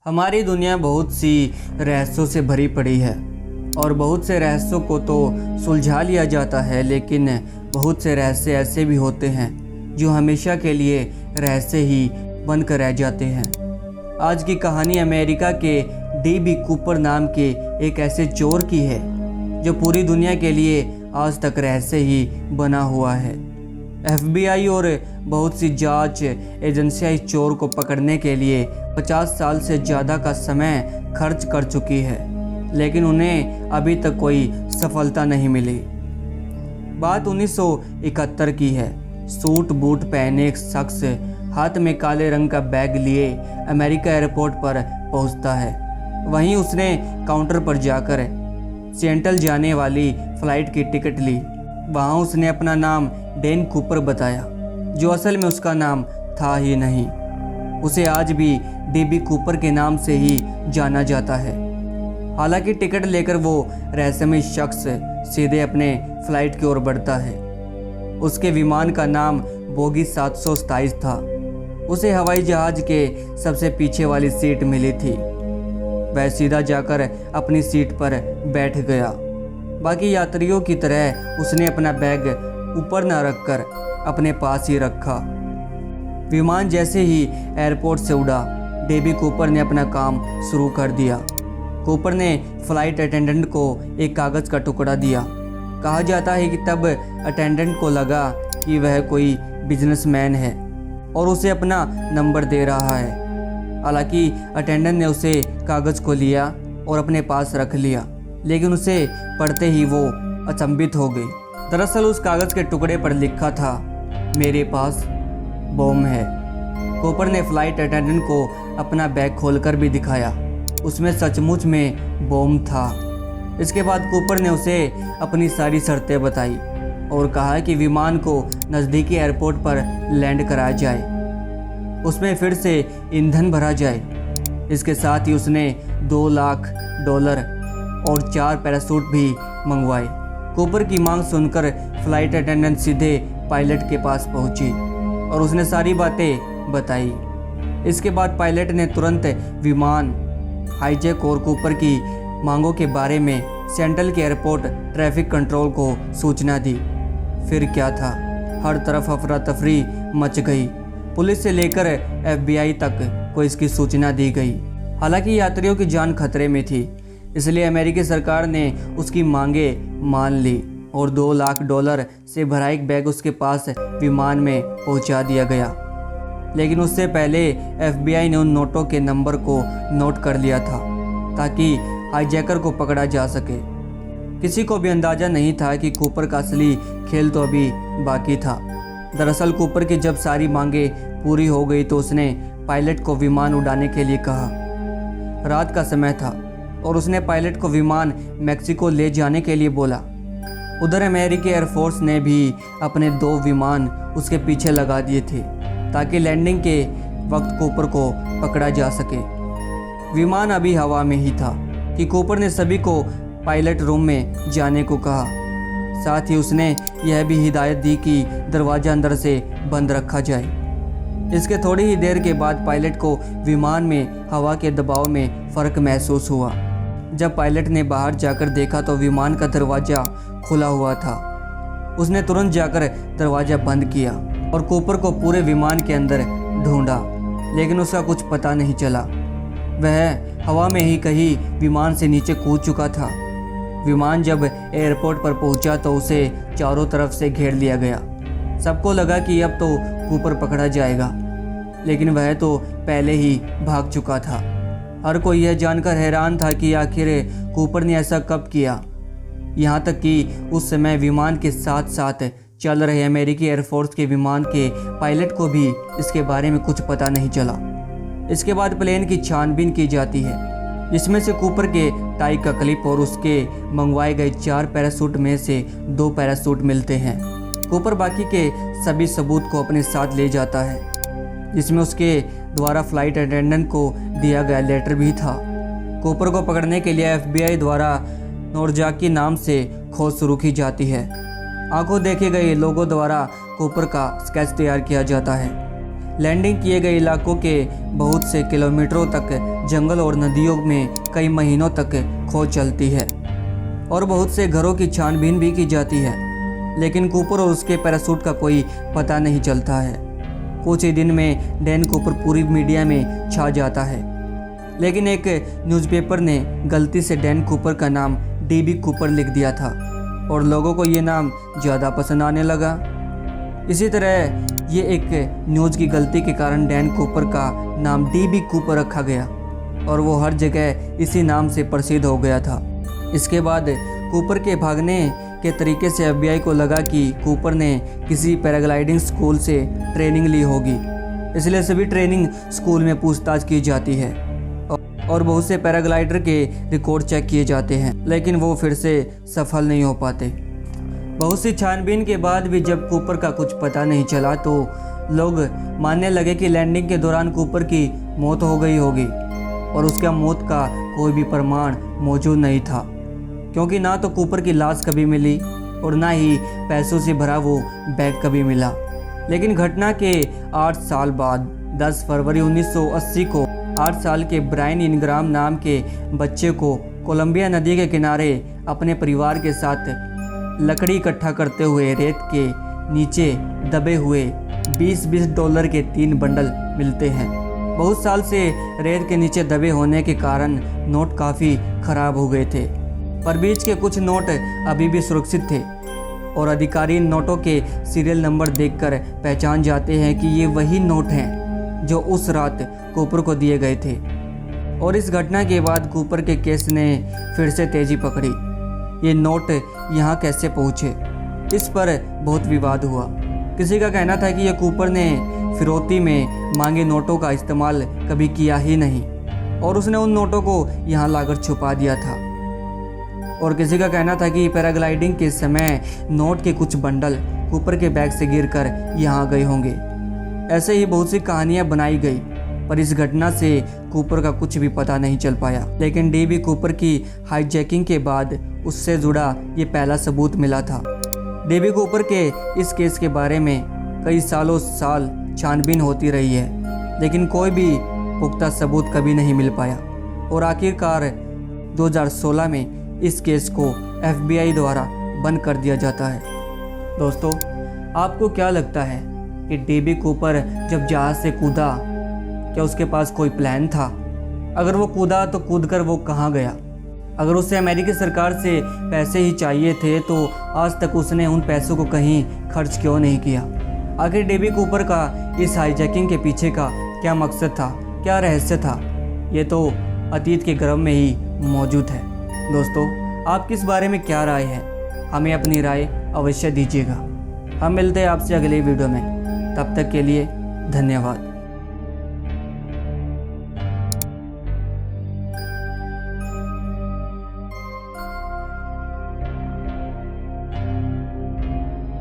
हमारी दुनिया बहुत सी रहस्यों से भरी पड़ी है और बहुत से रहस्यों को तो सुलझा लिया जाता है, लेकिन बहुत से रहस्य ऐसे भी होते हैं जो हमेशा के लिए रहस्य ही बनकर रह जाते हैं। आज की कहानी अमेरिका के डी.बी. कूपर नाम के एक ऐसे चोर की है जो पूरी दुनिया के लिए आज तक रहस्य ही बना हुआ है। FBI और बहुत सी जांच एजेंसियां इस चोर को पकड़ने के लिए 50 साल से ज़्यादा का समय खर्च कर चुकी है, लेकिन उन्हें अभी तक कोई सफलता नहीं मिली। बात 1971 की है। सूट बूट पहने एक शख्स हाथ में काले रंग का बैग लिए अमेरिका एयरपोर्ट पर पहुंचता है। वहीं उसने काउंटर पर जाकर सिएटल जाने वाली फ़्लाइट की टिकट ली। वहां उसने अपना नाम डेन कूपर बताया, जो असल में उसका नाम था ही नहीं। उसे आज भी डी.बी. कूपर के नाम से ही जाना जाता है। हालांकि टिकट लेकर वो रहस्यमय शख्स सीधे अपने फ़्लाइट की ओर बढ़ता है। उसके विमान का नाम बोगी 727 था। उसे हवाई जहाज़ के सबसे पीछे वाली सीट मिली थी। वह सीधा जाकर अपनी सीट पर बैठ गया। बाकी यात्रियों की तरह उसने अपना बैग ऊपर न रखकर अपने पास ही रखा। विमान जैसे ही एयरपोर्ट से उड़ा, डी.बी. कूपर ने अपना काम शुरू कर दिया। कूपर ने फ़्लाइट अटेंडेंट को एक कागज़ का टुकड़ा दिया। कहा जाता है कि तब अटेंडेंट को लगा कि वह कोई बिजनेसमैन है और उसे अपना नंबर दे रहा है। हालांकि अटेंडेंट ने उसे कागज़ को लिया और अपने पास रख लिया, लेकिन उसे पढ़ते ही वो अचंभित हो गई। दरअसल उस कागज़ के टुकड़े पर लिखा था, मेरे पास बॉम्ब है। कूपर ने फ़्लाइट अटेंडेंट को अपना बैग खोलकर भी दिखाया। उसमें सचमुच में बॉम्ब था। इसके बाद कूपर ने उसे अपनी सारी शर्तें बताई और कहा कि विमान को नज़दीकी एयरपोर्ट पर लैंड कराया जाए, उसमें फिर से ईंधन भरा जाए। इसके साथ ही उसने $2 लाख और 4 पैराशूट भी मंगवाए। कूपर की मांग सुनकर फ़्लाइट अटेंडेंट सीधे पायलट के पास पहुंची और उसने सारी बातें बताई। इसके बाद पायलट ने तुरंत विमान हाईजैक और कूपर की मांगों के बारे में सेंट्रल के एयरपोर्ट ट्रैफिक कंट्रोल को सूचना दी। फिर क्या था, हर तरफ अफरा तफरी मच गई। पुलिस से लेकर FBI तक को इसकी सूचना दी गई। हालांकि यात्रियों की जान खतरे में थी, इसलिए अमेरिकी सरकार ने उसकी मांगे मान ली और $2 लाख से भरा एक बैग उसके पास विमान में पहुंचा दिया गया। लेकिन उससे पहले FBI ने उन नोटों के नंबर को नोट कर लिया था ताकि हाईजैकर को पकड़ा जा सके। किसी को भी अंदाज़ा नहीं था कि कूपर का असली खेल तो अभी बाकी था। दरअसल कूपर की जब सारी मांगे पूरी हो गई तो उसने पायलट को विमान उड़ाने के लिए कहा। रात का समय था और उसने पायलट को विमान मैक्सिको ले जाने के लिए बोला। उधर अमेरिकी एयरफोर्स ने भी अपने 2 विमान उसके पीछे लगा दिए थे ताकि लैंडिंग के वक्त कूपर को पकड़ा जा सके। विमान अभी हवा में ही था कि कूपर ने सभी को पायलट रूम में जाने को कहा। साथ ही उसने यह भी हिदायत दी कि दरवाज़ा अंदर से बंद रखा जाए। इसके थोड़ी ही देर के बाद पायलट को विमान में हवा के दबाव में फ़र्क महसूस हुआ। जब पायलट ने बाहर जाकर देखा तो विमान का दरवाज़ा खुला हुआ था। उसने तुरंत जाकर दरवाज़ा बंद किया और कूपर को पूरे विमान के अंदर ढूंढा, लेकिन उसका कुछ पता नहीं चला। वह हवा में ही कहीं विमान से नीचे कूद चुका था। विमान जब एयरपोर्ट पर पहुंचा तो उसे चारों तरफ से घेर लिया गया। सबको लगा कि अब तो कूपर पकड़ा जाएगा, लेकिन वह तो पहले ही भाग चुका था। हर कोई यह जानकर हैरान था कि आखिर कूपर ने ऐसा कब किया। यहाँ तक कि उस समय विमान के साथ साथ चल रहे अमेरिकी एयरफोर्स के विमान के पायलट को भी इसके बारे में कुछ पता नहीं चला। इसके बाद प्लेन की छानबीन की जाती है, जिसमें से कूपर के टाई का क्लिप और उसके मंगवाए गए 4 पैराशूट में से 2 पैराशूट मिलते हैं। कूपर बाकी के सभी सबूत को अपने साथ ले जाता है, जिसमें उसके द्वारा फ़्लाइट अटेंडेंट को दिया गया लेटर भी था। कूपर को पकड़ने के लिए FBI द्वारा नोरजाकी नाम से खोज शुरू की जाती है। आंखों देखे गए लोगों द्वारा कूपर का स्केच तैयार किया जाता है। लैंडिंग किए गए इलाकों के बहुत से किलोमीटरों तक जंगल और नदियों में कई महीनों तक खोज चलती है और बहुत से घरों की छानबीन भी की जाती है, लेकिन कूपर और उसके पैराशूट का कोई पता नहीं चलता है। कुछ ही दिन में डैन कूपर पूरी मीडिया में छा जाता है, लेकिन एक न्यूज़पेपर ने गलती से डैन कूपर का नाम डीबी कूपर लिख दिया था और लोगों को ये नाम ज़्यादा पसंद आने लगा। इसी तरह ये एक न्यूज़ की गलती के कारण डैन कूपर का नाम डीबी कूपर रखा गया और वो हर जगह इसी नाम से प्रसिद्ध हो गया था। इसके बाद कूपर के भागने के तरीके से FBI को लगा कि कूपर ने किसी पैराग्लाइडिंग स्कूल से ट्रेनिंग ली होगी, इसलिए सभी ट्रेनिंग स्कूल में पूछताछ की जाती है और बहुत से पैराग्लाइडर के रिकॉर्ड चेक किए जाते हैं, लेकिन वो फिर से सफल नहीं हो पाते। बहुत सी छानबीन के बाद भी जब कूपर का कुछ पता नहीं चला तो लोग मानने लगे कि लैंडिंग के दौरान कूपर की मौत हो गई होगी और उसका मौत का कोई भी प्रमाण मौजूद नहीं था, क्योंकि ना तो कूपर की लाश कभी मिली और ना ही पैसों से भरा वो बैग कभी मिला। लेकिन घटना के 8 साल बाद 10 फरवरी 1980 को 8 साल के ब्रायन इनग्राम नाम के बच्चे को कोलंबिया नदी के किनारे अपने परिवार के साथ लकड़ी इकट्ठा करते हुए रेत के नीचे दबे हुए $20 के 3 बंडल मिलते हैं। बहुत साल से रेत के नीचे दबे होने के कारण नोट काफ़ी खराब हो गए थे, पर बीच के कुछ नोट अभी भी सुरक्षित थे और अधिकारी इन नोटों के सीरियल नंबर देखकर पहचान जाते हैं कि ये वही नोट हैं जो उस रात कूपर को दिए गए थे। और इस घटना के बाद कूपर के केस ने फिर से तेजी पकड़ी। ये नोट यहाँ कैसे पहुँचे, इस पर बहुत विवाद हुआ। किसी का कहना था कि यह कूपर ने फिरौती में मांगे नोटों का इस्तेमाल कभी किया ही नहीं और उसने उन नोटों को यहाँ लाकर छुपा दिया था। और किसी का कहना था कि पैराग्लाइडिंग के समय नोट के कुछ बंडल कूपर के बैग से गिरकर यहाँ गए होंगे। ऐसे ही बहुत सी कहानियाँ बनाई गई, पर इस घटना से कूपर का कुछ भी पता नहीं चल पाया। लेकिन डीबी कूपर की हाईजैकिंग के बाद उससे जुड़ा ये पहला सबूत मिला था। डीबी कूपर के इस केस के बारे में कई सालों साल छानबीन होती रही है, लेकिन कोई भी पुख्ता सबूत कभी नहीं मिल पाया और आखिरकार 2016 में इस केस को FBI द्वारा बंद कर दिया जाता है। दोस्तों, आपको क्या लगता है कि डीबी कूपर जब जहाज़ से कूदा, क्या उसके पास कोई प्लान था? अगर वो कूदा तो कूदकर वो कहाँ गया? अगर उसे अमेरिकी सरकार से पैसे ही चाहिए थे तो आज तक उसने उन पैसों को कहीं खर्च क्यों नहीं किया? आखिर डीबी कूपर का इस हाईजैकिंग के पीछे का क्या मकसद था, क्या रहस्य था? ये तो अतीत के गर्भ में ही मौजूद है। दोस्तों, आपकी इस बारे में क्या राय है? हमें अपनी राय अवश्य दीजिएगा। हम मिलते हैं आपसे अगले वीडियो में। तब तक के लिए धन्यवाद।